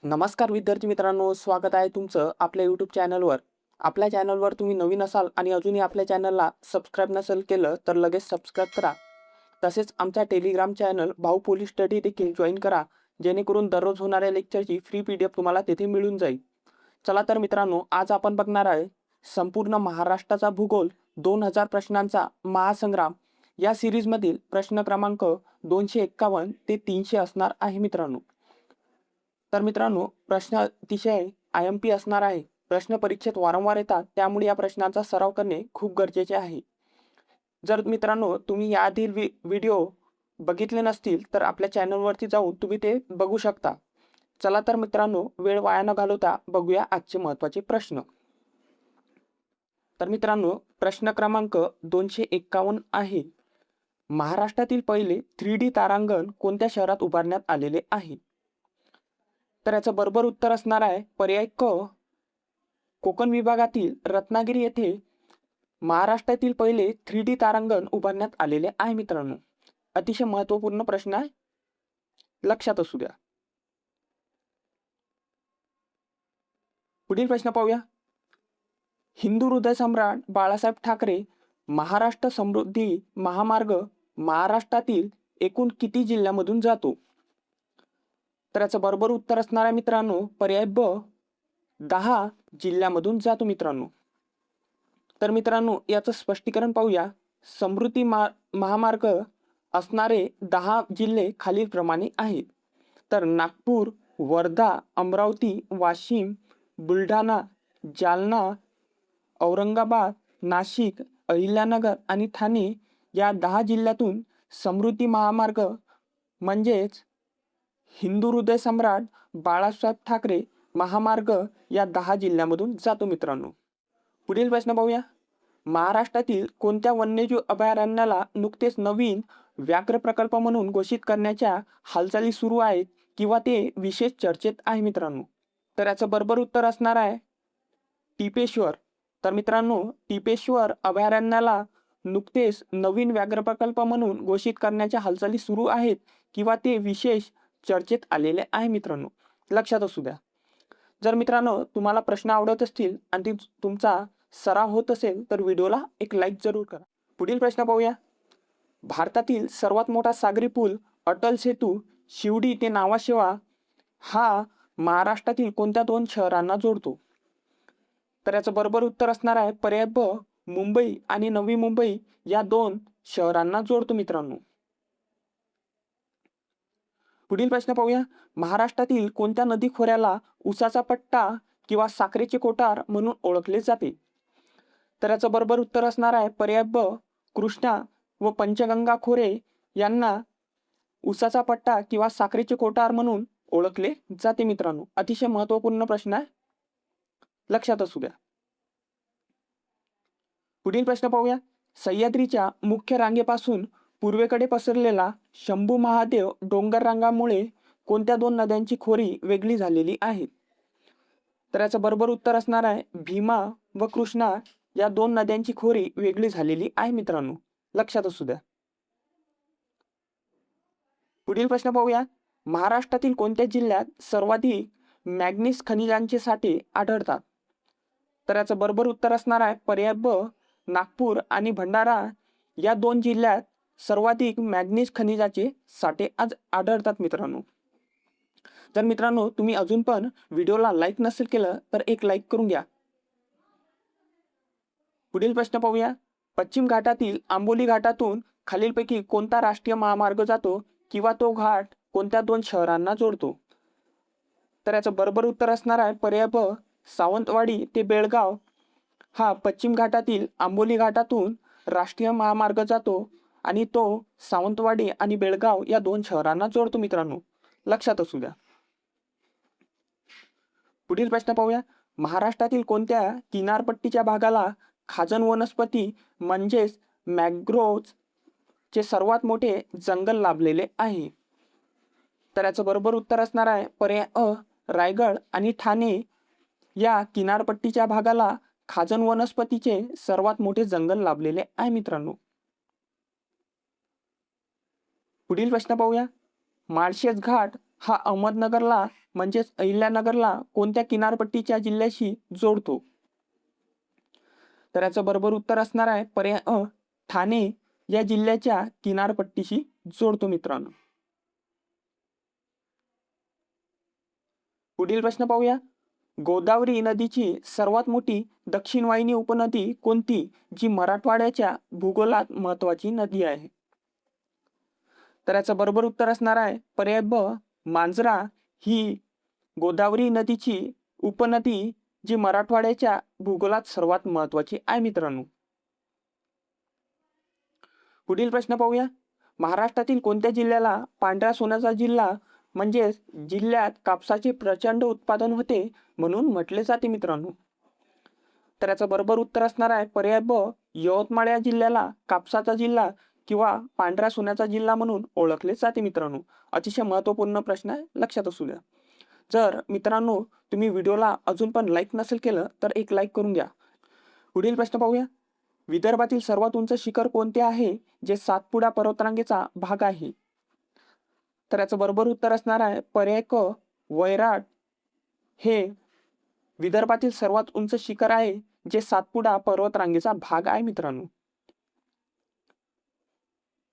नमस्कार विद्यार्थी मित्रांनो, स्वागत आहे तुमचं आपल्या यूट्यूब चॅनलवर. आपल्या चॅनलवर तुम्ही नवीन असाल आणि अजूनही आपल्या चॅनलला सबस्क्राईब नसेल केलं तर लगेच सबस्क्राईब करा. तसेच आमचा टेलिग्राम चॅनल भाऊ पोलीस स्टडी देखील जॉईन करा, जेणेकरून दररोज होणाऱ्या लेक्चरची फ्री PDF तुम्हाला तेथे मिळून जाईल. चला तर मित्रांनो, आज आपण बघणार आहे संपूर्ण महाराष्ट्राचा भूगोल 2000 प्रश्नांचा महासंग्राम या सिरीजमधील प्रश्न क्रमांक 251 ते 300 असणार आहे मित्रांनो. तर मित्रांनो, प्रश्न अतिशय IMP असणार आहे. प्रश्न परीक्षेत वारंवार येतात, त्यामुळे या प्रश्नांचा सराव करणे खूप गरजेचे आहे. जर मित्रांनो तुम्ही याआधी व्हिडिओ बघितले नसतील तर आपल्या चॅनलवरती जाऊन तुम्ही ते बघू शकता. चला तर मित्रांनो, वेळ वाया न घालवता बघूया आजचे महत्त्वाचे प्रश्न. तर मित्रांनो, प्रश्न क्रमांक 251 आहे. महाराष्ट्रातील पहिले 3D तारांगण कोणत्या शहरात उभारण्यात आलेले आहे? तर याचं बरोबर उत्तर असणार आहे पर्याय क, कोकण विभागातील रत्नागिरी येथे महाराष्ट्रातील पहिले 3D तारांगण उभारण्यात आलेले आहे मित्रांनो. अतिशय महत्त्वपूर्ण प्रश्न आहे, लक्षात असू द्या. पुढील प्रश्न पाहूया. हिंदू हृदय सम्राट बाळासाहेब ठाकरे महाराष्ट्र समृद्धी महामार्ग महाराष्ट्रातील एकूण किती जिल्ह्यामधून जातो? तर याचं बरोबर उत्तर असणार आहे मित्रांनो पर्याय ब, 10 जिल्ह्यामधून जातो मित्रांनो. तर मित्रांनो, याचं स्पष्टीकरण पाहूया. समृद्धी महामार्ग असणारे 10 जिल्हे खालीलप्रमाणे आहेत. तर नागपूर, वर्धा, अमरावती, वाशिम, बुलढाणा, जालना, औरंगाबाद, नाशिक, अहिल्यानगर आणि ठाणे या 10 जिल्ह्यातून समृद्धी महामार्ग म्हणजेच हिंदू हृदय सम्राट बाळासाहेब ठाकरे महामार्ग या 10 जिल्ह्यामधून जातो मित्रांनो. पुढील प्रश्न पाहूया. महाराष्ट्रातील कोणत्या वन्यजीव अभयारण्याला नुकतेच नवीन व्याघ्र प्रकल्प म्हणून घोषित करण्याच्या हालचाली सुरू आहेत किंवा ते विशेष चर्चेत आहे मित्रांनो? तर याचं बरोबर उत्तर असणार आहे टिपेश्वर. तर मित्रांनो, टिपेश्वर अभयारण्याला नुकतेच नवीन व्याघ्र प्रकल्प म्हणून घोषित करण्याच्या हालचाली सुरू आहेत किंवा ते विशेष चर्चेत आलेले आहे मित्रांनो, लक्षात असू द्या. जर मित्रांनो तुम्हाला प्रश्न आवडत असतील आणि तुमचा सराव होत असेल तर व्हिडिओला एक लाईक जरूर करा. पुढील प्रश्न पाहूया. भारतातील सर्वात मोठा सागरी पूल अटल सेतू शिवडी ते नावाशेवा हा महाराष्ट्रातील कोणत्या 2 शहरांना जोडतो? तर याचं बरोबर उत्तर असणार आहे पर्याय ब, मुंबई आणि नवी मुंबई या 2 शहरांना जोडतो मित्रांनो. पुढील प्रश्न पाहूया. महाराष्ट्रातील कोणत्या नदी खोऱ्याला उसाचा पट्टा किंवा साखरेचे कोठार म्हणून ओळखले जाते? तर याचं बरोबर उत्तर असणार आहे पर्याय ब, कृष्णा व पंचगंगा खोरे यांना उसाचा पट्टा किंवा साखरेचे कोठार म्हणून ओळखले जाते मित्रांनो. अतिशय महत्त्वपूर्ण प्रश्न आहे, लक्षात असू द्या. पुढील प्रश्न पाहूया. सह्याद्रीच्या मुख्य रांगेपासून पूर्वेकडे पसरलेला शंभू महादेव डोंगर रांगामुळे कोणत्या 2 नद्यांची खोरी वेगळी झालेली आहे? तर याचं बरोबर उत्तर असणार आहे भीमा व कृष्णा या 2 नद्यांची खोरी वेगळी झालेली आहे मित्रांनो, लक्षात असू द्या. पुढील प्रश्न पाहूया. महाराष्ट्रातील कोणत्या जिल्ह्यात सर्वाधिक मॅग्नीज खनिजांचे साठे आढळतात? तर याचं बरोबर उत्तर असणार आहे पर्याय ब, नागपूर आणि भंडारा या 2 जिल्ह्यात सर्वाधिक मॅग्नीज खनिजाचे साठे आज आढळतात मित्रांनो. जर मित्रांनो तुम्ही अजून पण व्हिडिओला लाईक नसेल केलं तर एक लाईक करून घ्या. पुढील प्रश्न पाहूया. पश्चिम घाटातील आंबोली घाटातून खालीलपैकी कोणता राष्ट्रीय महामार्ग जातो किंवा तो घाट कोणत्या 2 शहरांना जोडतो? तर याचं बरोबर उत्तर असणार आहे पर्याय ब, सावंतवाडी ते बेळगाव हा पश्चिम घाटातील आंबोली घाटातून राष्ट्रीय महामार्ग जातो आणि तो सावंतवाडी आणि बेळगाव या 2 शहरांना जोडतो मित्रांनो, लक्षात असू द्या. पुढील प्रश्न पाहूया. महाराष्ट्रातील कोणत्या किनारपट्टीच्या भागाला खाजन वनस्पती म्हणजेच मॅंग्रोव्ह चे सर्वात मोठे जंगल लाभलेले आहे? तर याचं बरोबर उत्तर असणार आहे पर्याय अ, रायगड आणि ठाणे या किनारपट्टीच्या भागाला खाजन वनस्पतीचे सर्वात मोठे जंगल लाभलेले आहे मित्रांनो. पुढील प्रश्न पाहूया. माळशेज घाट हा अहमदनगरला म्हणजेच अहिल्यानगरला कोणत्या किनारपट्टीच्या जिल्ह्याशी जोडतो? तर याचं बरोबर उत्तर असणार आहे पर्याय अ, ठाणे या जिल्ह्याच्या किनारपट्टीशी जोडतो मित्रांनो. पुढील प्रश्न पाहूया. गोदावरी नदीची सर्वात मोठी दक्षिण वाहिनी उपनदी कोणती, जी मराठवाड्याच्या भूगोलात महत्वाची नदी आहे? तर याचं बरोबर उत्तर असणार आहे पर्याय ब, मांजरा ही गोदावरी नदीची उपनदी जी मराठवाड्याच्या भूगोलात सर्वात महत्वाची आहे मित्रांनो. पुढील प्रश्न पाहूया. महाराष्ट्रातील कोणत्या जिल्ह्याला पांढऱ्या सोन्याचा जिल्हा म्हणजेच जिल्ह्यात कापसाचे प्रचंड उत्पादन होते म्हणून म्हटले जाते मित्रांनो? तर याचं बरोबर उत्तर असणार आहे पर्याय ब, यवतमाळ या जिल्ह्याला कापसाचा जिल्हा किंवा पांढऱ्या सोन्याचा जिल्हा म्हणून ओळखले जाते मित्रांनो. अतिशय महत्वपूर्ण प्रश्न आहे, लक्षात असू द्या. जर मित्रांनो तुम्ही व्हिडिओला अजून पण लाईक नसेल केलं तर एक लाईक करून घ्या. पुढील प्रश्न पाहूया. विदर्भातील सर्वात उंच शिखर कोणते आहे, जे सातपुडा पर्वतरांगेचा भाग आहे? तर याचं बरोबर उत्तर असणार आहे पर्याय क, वैराट हे विदर्भातील सर्वात उंच शिखर आहे, जे सातपुडा पर्वतरांगेचा भाग आहे मित्रांनो.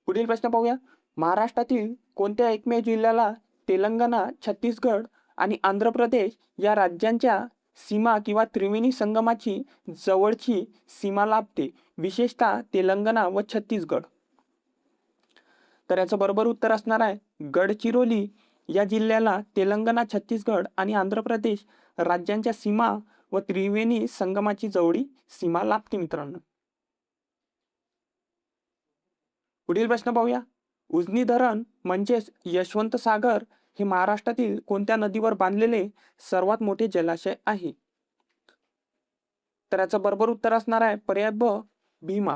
पुढील प्रश्न पाहूया. महाराष्ट्रातील कोणत्या एकमेव जिल्ह्याला तेलंगणा, छत्तीसगड आणि आंध्र प्रदेश या राज्यांच्या सीमा किंवा त्रिवेणी संगमाची जवळची सीमा लाभते, विशेषतः तेलंगणा व छत्तीसगड? तर याचं बरोबर उत्तर असणार आहे गडचिरोली या जिल्ह्याला तेलंगणा, छत्तीसगड आणि आंध्र प्रदेश राज्यांच्या सीमा व त्रिवेणी संगमाची जवळी सीमा लाभते मित्रांनो. पुढील प्रश्न पाहूया. उजनी धरण म्हणजेच यशवंत सागर हे महाराष्ट्रातील कोणत्या नदीवर बांधलेले सर्वात मोठे जलाशय आहे? तर याचं बरोबर उत्तर असणार आहे पर्याय ब, भीमा.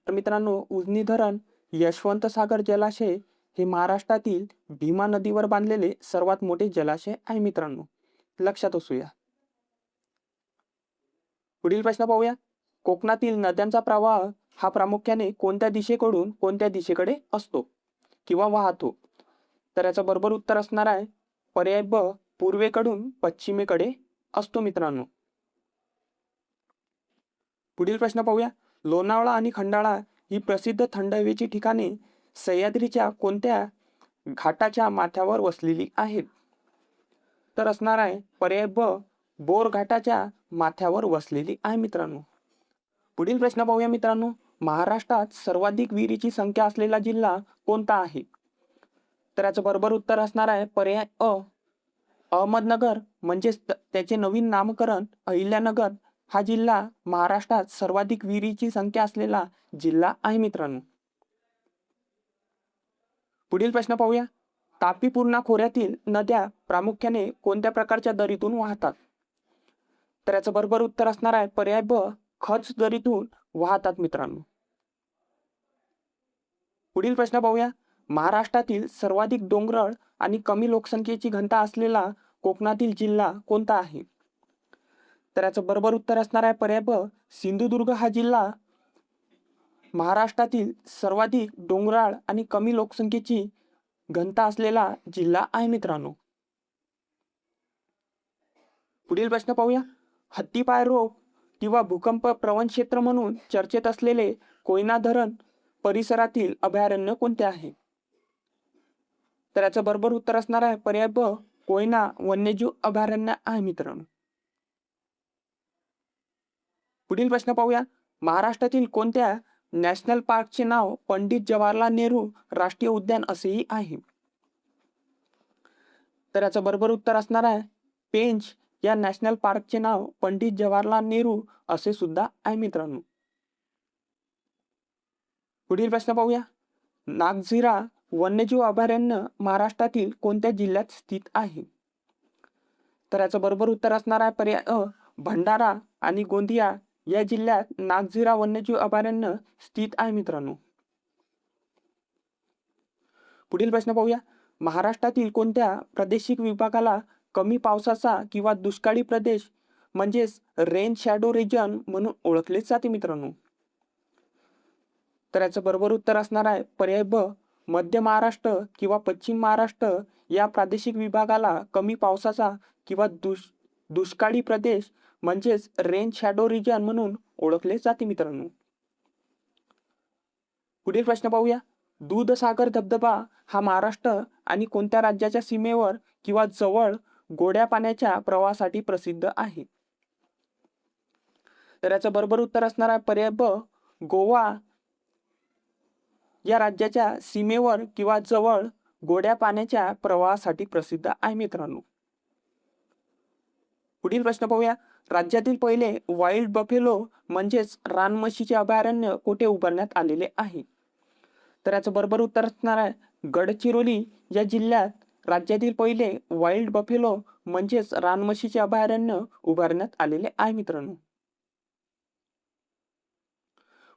तर मित्रांनो उजनी धरण, यशवंत सागर जलाशय हे महाराष्ट्रातील भीमा नदीवर बांधलेले सर्वात मोठे जलाशय आहे मित्रांनो, लक्षात असूया. पुढील प्रश्न पाहूया. कोकणातील नद्यांचा प्रवाह हा प्रामुख्याने कोणत्या दिशेकडून कोणत्या दिशेकडे असतो किंवा वाहतो? तर याचं बरोबर उत्तर असणार आहे पर्याय ब, पूर्वेकडून पश्चिमेकडे असतो मित्रांनो. पुढील प्रश्न पाहूया. लोणावळा आणि खंडाळा ही प्रसिद्ध थंड हवेची ठिकाणे सह्याद्रीच्या कोणत्या घाटाच्या माथ्यावर वसलेली आहेत? तर असणार आहे पर्याय ब, बोर घाटाच्या माथ्यावर वसलेली आहे मित्रांनो. पुढील प्रश्न पाहूया मित्रांनो. महाराष्ट्रात सर्वाधिक विहिरीची संख्या असलेला जिल्हा कोणता आहे? तर याचं बरोबर उत्तर असणार आहे पर्याय अ, अहमदनगर म्हणजेच त्याचे नवीन नामकरण अहिल्यानगर हा जिल्हा महाराष्ट्रात सर्वाधिक विहिरीची संख्या असलेला जिल्हा आहे मित्रांनो. पुढील प्रश्न पाहूया. तापी पूर्णा खोऱ्यातील नद्या प्रामुख्याने कोणत्या प्रकारच्या दरीतून वाहतात? तर याचं बरोबर उत्तर असणार आहे पर्याय ब, खच दरीतून वाहतात मित्रांनो. पुढील प्रश्न पाहूया. महाराष्ट्रातील सर्वाधिक डोंगराळ आणि कमी लोकसंख्येची घनता असलेला कोकणातील जिल्हा कोणता आहे? तर याचं बरोबर उत्तर असणार आहे पर्याय ब, सिंधुदुर्ग हा जिल्हा महाराष्ट्रातील सर्वाधिक डोंगराळ आणि कमी लोकसंख्येची घनता असलेला जिल्हा आहे मित्रांनो. पुढील प्रश्न पाहूया. हत्तीपाय रोग किंवा भूकंप प्रवण क्षेत्र म्हणून चर्चेत असलेले कोयना धरण परिसरातील अभयारण्य कोणते आहे? तर याचं बरोबर उत्तर असणार आहे पर्याय ब, कोयना वन्यजीव अभयारण्य आहे मित्रांनो. पुढील प्रश्न पाहूया. महाराष्ट्रातील कोणत्या नॅशनल पार्कचे नाव पंडित जवाहरलाल नेहरू राष्ट्रीय उद्यान असेही आहे? तर याचं बरोबर उत्तर असणार आहे पेंच या नॅशनल पार्कचे नाव पंडित जवाहरलाल नेहरू असे सुद्धा आहे मित्रांनो. पुढील प्रश्न पाहूया. नागझिरा वन्यजीव अभयारण्य महाराष्ट्रातील कोणत्या जिल्ह्यात स्थित आहे? तर याचं बरोबर उत्तर असणार आहे पर्याय अ, भंडारा आणि गोंदिया या जिल्ह्यात नागझिरा वन्यजीव अभयारण्य स्थित आहे मित्रांनो. पुढील प्रश्न पाहूया. महाराष्ट्रातील कोणत्या प्रादेशिक विभागाला कमी पावसाचा किंवा दुष्काळी प्रदेश म्हणजेच रेन शॅडो रिजन म्हणून ओळखले जाते मित्रांनो? तर याचं बरोबर उत्तर असणार आहे पर्याय ब, मध्य महाराष्ट्र किंवा पश्चिम महाराष्ट्र या प्रादेशिक विभागाला कमी पावसाचा किंवा दुष्काळी प्रदेश म्हणजेच रेन शॅडो रिजन म्हणून ओळखले जाते मित्रांनो. पुढील प्रश्न पाहूया. दूधसागर धबधबा हा महाराष्ट्र आणि कोणत्या राज्याच्या सीमेवर किंवा जवळ गोड्या पाण्याच्या प्रवाहासाठी प्रसिद्ध आहे? तर याचं बरोबर उत्तर असणार आहे पर्याय ब, गोवा या राज्याच्या सीमेवर किंवा जवळ गोड्या पाण्याच्या प्रवाहासाठी प्रसिद्ध आहे मित्रांनो. पुढील प्रश्न पाहूया. राज्यातील पहिले वाईल्ड बफेलो म्हणजेच रानम्हशीचे अभयारण्य कुठे उभारण्यात आलेले आहे? तर याचं बरोबर उत्तर असणार आहे गडचिरोली या जिल्ह्यात राज्यातील पहिले वाईल्ड बफेलो म्हणजेच रानम्हशीचे अभयारण्य उभारण्यात आलेले आहे मित्रांनो.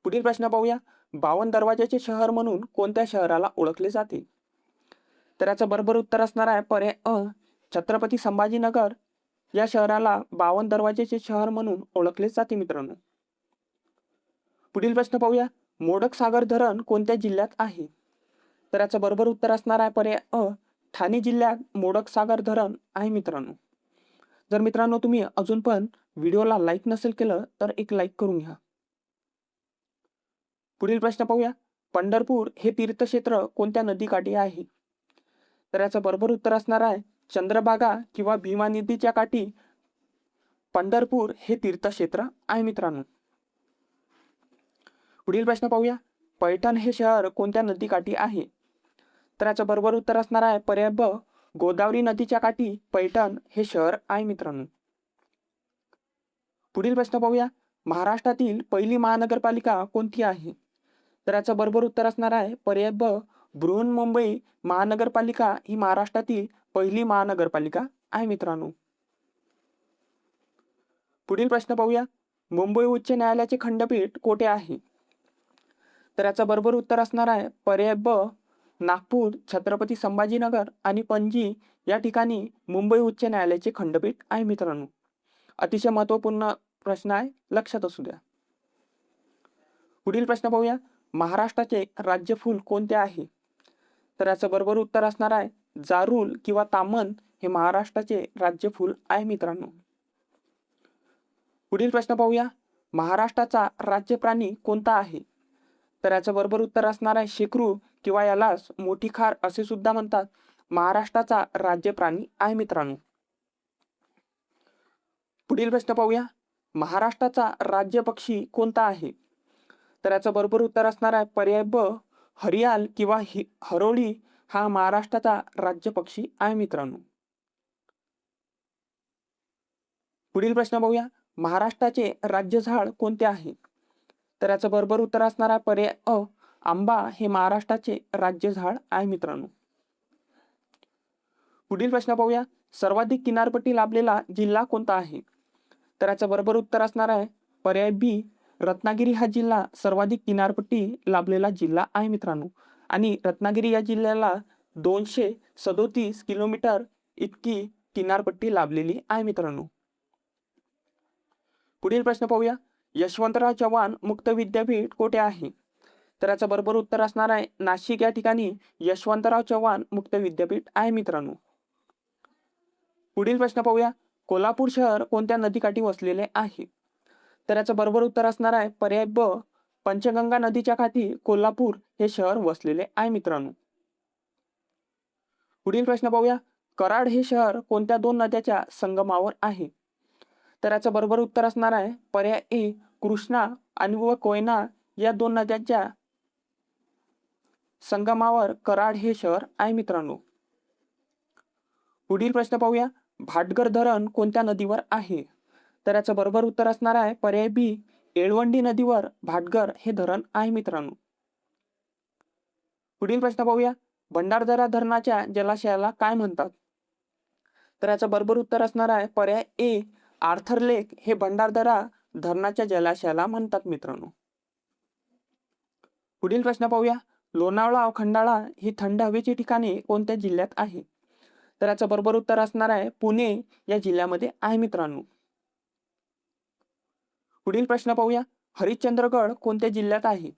पुढील प्रश्न पाहूया. 52 दरवाजाचे शहर म्हणून कोणत्या शहराला ओळखले जाते? तर याचं बरोबर उत्तर असणार आहे पर्याय अ, छत्रपती संभाजीनगर या शहराला 52 दरवाजेचे शहर म्हणून ओळखले जाते मित्रांनो. पुढील प्रश्न पाहूया. मोडक सागर धरण कोणत्या जिल्ह्यात आहे? तर याचं बरोबर उत्तर असणार आहे पर्याय अ, ठाणे जिल्ह्यात मोडक सागर धरण आहे मित्रांनो. जर मित्रांनो तुम्ही अजून पण व्हिडिओला लाईक नसेल केलं तर एक लाईक करून घ्या. पुढील प्रश्न पाहूया. पंढरपूर हे तीर्थक्षेत्र कोणत्या नदीकाठी आहे? तर याचं बरोबर उत्तर असणार आहे चंद्रभागा किंवा भीमा नदीच्या काठी पंढरपूर हे तीर्थक्षेत्र आहे मित्रांनो. पुढील प्रश्न पाहूया. पैठण हे शहर कोणत्या नदीकाठी आहे? तर याचं बरोबर उत्तर असणार आहे पर्याय ब, गोदावरी नदीच्या काठी पैठण हे शहर आहे मित्रांनो. पुढील प्रश्न पाहूया. महाराष्ट्रातील पहिली महानगरपालिका कोणती आहे? तर याचं बरोबर उत्तर असणार आहे पर्याय ब, बृहन्मुंबई महानगरपालिका ही महाराष्ट्रातील पहिली महानगरपालिका आहे मित्रांनो. पुढील प्रश्न पाहूया. मुंबई उच्च न्यायालयाचे खंडपीठ कोठे आहे? तर याचं बरोबर उत्तर असणार आहे पर्याय ब, नागपूर, छत्रपती संभाजीनगर आणि पणजी या ठिकाणी मुंबई उच्च न्यायालयाचे खंडपीठ आहे मित्रांनो. अतिशय महत्त्वपूर्ण प्रश्न आहे, लक्षात असू द्या. पुढील प्रश्न पाहूया. महाराष्ट्राचे राज्यफूल कोणते आहे? तर याचं बरोबर उत्तर असणार आहे जारूल किंवा तामन हे महाराष्ट्राचे राज्यफूल आहे मित्रांनो. पुढील प्रश्न पाहूया. महाराष्ट्राचा राज्य प्राणी कोणता आहे? तर याचं बरोबर उत्तर असणार आहे शेकरू किंवा यालाच मोठी खार असे सुद्धा म्हणतात. महाराष्ट्राचा राज्य प्राणी आहे मित्रांनो. पुढील प्रश्न पाहूया. महाराष्ट्राचा राज्य पक्षी कोणता आहे? तर याचं बरोबर उत्तर असणार आहे पर्याय ब, हरियाल किंवा हरोळी हा महाराष्ट्राचा राज्य पक्षी आहे मित्रांनो. पुढील प्रश्न पाहूया. महाराष्ट्राचे राज्य झाड कोणते आहे? तर याचं बरोबर उत्तर असणार आहे पर्याय अ, आंबा हे महाराष्ट्राचे राज्य झाड आहे मित्रांनो. पुढील प्रश्न पाहूया. सर्वाधिक किनारपट्टी लाभलेला जिल्हा कोणता आहे? तर याचं बरोबर उत्तर असणार आहे पर्याय बी, रत्नागिरी हा जिल्हा सर्वाधिक किनारपट्टी लाभलेला जिल्हा आहे मित्रांनो. आणि रत्नागिरी या जिल्ह्याला 237 किलोमीटर इतकी किनारपट्टी लाभलेली आहे मित्रांनो. पुढील प्रश्न पाहूया. यशवंतराव चव्हाण मुक्त विद्यापीठ कोठे आहे? तर याचं बरोबर उत्तर असणार आहे नाशिक या ठिकाणी यशवंतराव चव्हाण मुक्त विद्यापीठ आहे मित्रांनो. पुढील प्रश्न पाहूया. कोल्हापूर शहर कोणत्या नदीकाठी वसलेले आहे? तर याचं बरोबर उत्तर असणार आहे पर्याय ब, पंचगंगा नदीच्या काठी कोल्हापूर हे शहर वसलेले आहे मित्रांनो. पुढील प्रश्न पाहूया. कराड हे शहर कोणत्या दोन नद्याच्या संगमावर आहे? तर याचं बरोबर उत्तर असणार आहे पर्याय ए, कृष्णा आणि व कोयना या दोन नद्यांच्या संगमावर कराड हे शहर आहे मित्रांनो. पुढील प्रश्न पाहूया. भाटगर धरण कोणत्या नदीवर आहे? तर याचं बरोबर उत्तर असणार आहे पर्याय बी, येळवंडी नदीवर भाटगर हे धरण आहे मित्रांनो. पुढील प्रश्न पाहूया. भंडारदरा धरणाच्या जलाशयाला काय म्हणतात? तर याचं बरोबर उत्तर असणार आहे पर्याय ए, आर्थर लेक हे भंडारदरा धरणाच्या जलाशयाला म्हणतात मित्रांनो. पुढील प्रश्न पाहूया. लोणावळा व खंडाळा ही थंड हवेची ठिकाणे कोणत्या जिल्ह्यात आहे? तर याचं बरोबर उत्तर असणार आहे पुणे या जिल्ह्यामध्ये आहे मित्रांनो. पुढील प्रश्न पाहूया. हरिश्चंद्रगड कोणत्या जिल्ह्यात आहे?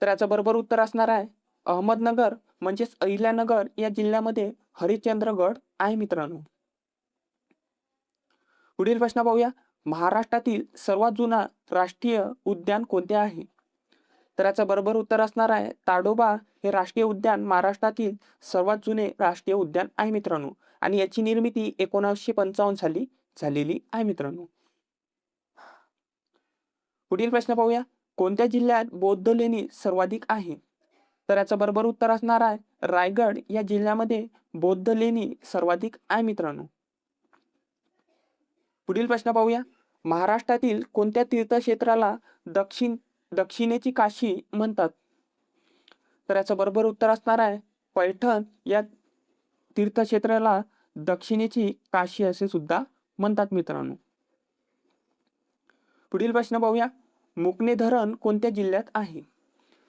तर याचं बरोबर उत्तर असणार आहे अहमदनगर म्हणजेच अहिल्यानगर या जिल्ह्यामध्ये हरिश्चंद्रगड आहे मित्रांनो. पुढील प्रश्न पाहूया. महाराष्ट्रातील सर्वात जुना राष्ट्रीय उद्यान कोणते आहे? तर याचं बरोबर उत्तर असणार आहे ताडोबा हे राष्ट्रीय उद्यान महाराष्ट्रातील सर्वात जुने राष्ट्रीय उद्यान आहे मित्रांनो, आणि याची निर्मिती 1955 साली झालेली आहे मित्रांनो. पुढील प्रश्न पाहूया. कोणत्या जिल्ह्यात बौद्ध लेणी सर्वाधिक आहे? तर याचं बरोबर उत्तर असणार आहे रायगड या जिल्ह्यामध्ये बौद्ध लेणी सर्वाधिक आहे मित्रांनो. पुढील प्रश्न पाहूया. महाराष्ट्रातील कोणत्या तीर्थक्षेत्राला दक्षिणेची काशी म्हणतात? तर याचं बरोबर उत्तर असणार आहे पैठण या तीर्थक्षेत्राला दक्षिणेची काशी असे सुद्धा म्हणतात मित्रांनो. पुढील प्रश्न पाहूया. मुकणे धरण कोणत्या जिल्ह्यात आहे?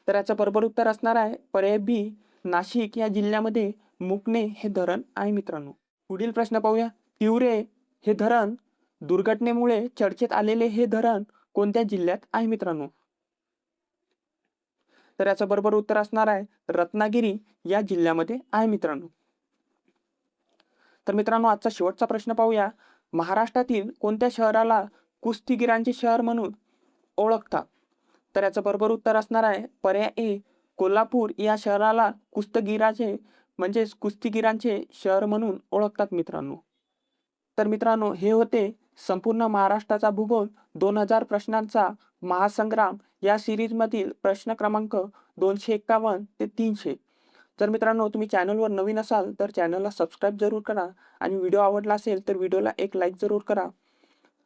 तर याचं बरोबर उत्तर असणार आहे पर्याय बी, नाशिक या जिल्ह्यामध्ये मुकणे हे धरण आहे मित्रांनो. पुढील प्रश्न पाहूया. तिवरे हे धरण दुर्घटनेमुळे चर्चेत आलेले हे धरण कोणत्या जिल्ह्यात आहे मित्रांनो? तर याचं बरोबर उत्तर असणार आहे रत्नागिरी या जिल्ह्यामध्ये आहे मित्रांनो. तर मित्रांनो आजचा शेवटचा प्रश्न पाहूया. महाराष्ट्रातील कोणत्या शहराला कुस्तीगीरांचे शहर म्हणून ओळखतात? तर याचं बरोबर उत्तर असणार आहे पर्याय ए, कोल्हापूर या शहराला कुस्तीगीरांचे शहर म्हणून ओळखतात मित्रांनो. तर मित्रांनो हे होते संपूर्ण महाराष्ट्राचा भूगोल 2000 प्रश्नांचा महासंग्राम या सिरीजमधील प्रश्न क्रमांक 251 ते 300. जर मित्रांनो तुम्ही चॅनलवर नवीन असाल तर चॅनलला सबस्क्राईब जरूर करा, आणि व्हिडिओ आवडला असेल तर व्हिडिओला एक लाईक जरूर करा.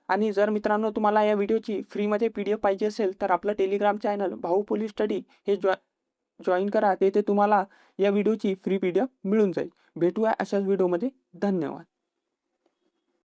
आणि जर मित्रांनो तुम्हाला या व्हिडिओची फ्रीमध्ये PDF पाहिजे असेल तर आपलं टेलिग्राम चॅनल भाऊ पोलीस स्टडी हे जॉईन करा. तेथे तुम्हाला या व्हिडिओची फ्री PDF मिळून जाईल. भेटूया अशाच व्हिडिओमध्ये. धन्यवाद.